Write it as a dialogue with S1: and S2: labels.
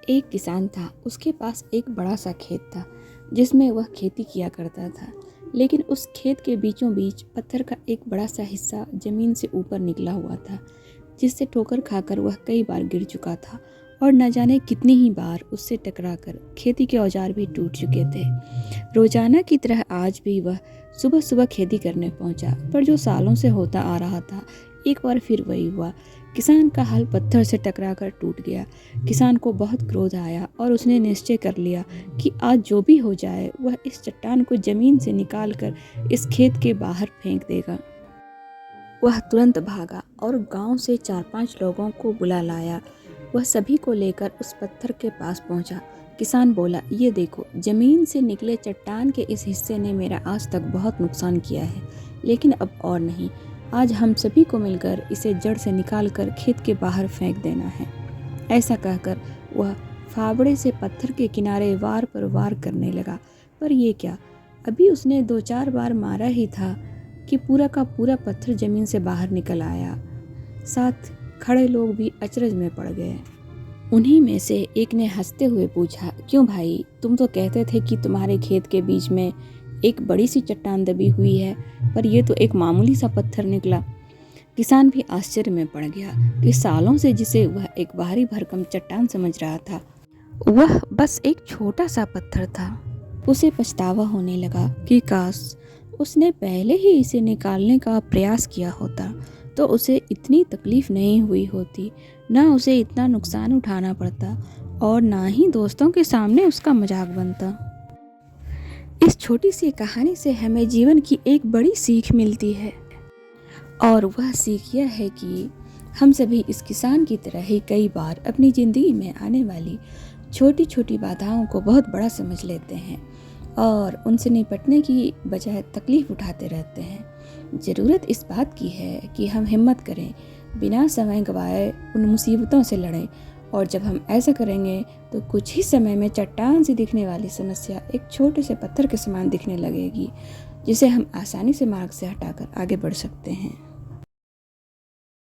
S1: एक किसान था। उसके पास एक बड़ा सा खेत था जिसमें वह खेती किया करता था। लेकिन उस खेत के बीचों बीच पत्थर का एक बड़ा सा हिस्सा जमीन से ऊपर निकला हुआ था, जिससे ठोकर खाकर वह कई बार गिर चुका था और न जाने कितनी ही बार उससे टकराकर खेती के औजार भी टूट चुके थे। रोजाना की तरह आज भी वह सुबह सुबह खेती करने पहुंचा, पर जो सालों से होता आ रहा था एक बार फिर वही हुआ। किसान का हल पत्थर से टकराकर टूट गया। किसान को बहुत क्रोध आया और उसने निश्चय कर लिया कि आज जो भी हो जाए वह इस चट्टान को जमीन से निकालकर इस खेत के बाहर फेंक देगा। वह तुरंत भागा और गांव से 4-5 लोगों को बुला लाया। वह सभी को लेकर उस पत्थर के पास पहुंचा। किसान बोला, ये देखो, जमीन से निकले चट्टान के इस हिस्से ने मेरा आज तक बहुत नुकसान किया है, लेकिन अब और नहीं। आज हम सभी को मिलकर इसे जड़ से निकालकर खेत के बाहर फेंक देना है। ऐसा कहकर वह फावड़े से पत्थर के किनारे वार पर वार करने लगा। पर यह क्या, अभी उसने 2-4 बार मारा ही था कि पूरा का पूरा पत्थर जमीन से बाहर निकल आया। साथ खड़े लोग भी अचरज में पड़ गए। उन्हीं में से एक ने हंसते हुए पूछा, क्यों भाई, तुम तो कहते थे कि तुम्हारे खेत के बीच में एक बड़ी सी चट्टान दबी हुई है, पर यह तो एक मामूली सा पत्थर निकला। किसान भी आश्चर्य में पड़ गया कि सालों से जिसे वह एक भारी भरकम चट्टान समझ रहा था, वह बस एक छोटा सा पत्थर था। उसे पछतावा होने लगा कि काश उसने पहले ही इसे निकालने का प्रयास किया होता तो उसे इतनी तकलीफ नहीं हुई होती, ना उसे इतना नुकसान उठाना पड़ता और ना ही दोस्तों के सामने उसका मजाक बनता। इस छोटी सी कहानी से हमें जीवन की एक बड़ी सीख मिलती है, और वह सीख यह है कि हम सभी इस किसान की तरह ही कई बार अपनी ज़िंदगी में आने वाली छोटी छोटी बाधाओं को बहुत बड़ा समझ लेते हैं और उनसे निपटने की बजाय तकलीफ उठाते रहते हैं। ज़रूरत इस बात की है कि हम हिम्मत करें, बिना समय गंवाए उन मुसीबतों से लड़ें, और जब हम ऐसा करेंगे तो कुछ ही समय में चट्टान से दिखने वाली समस्या एक छोटे से पत्थर के समान दिखने लगेगी, जिसे हम आसानी से मार्ग से हटाकर आगे बढ़ सकते हैं।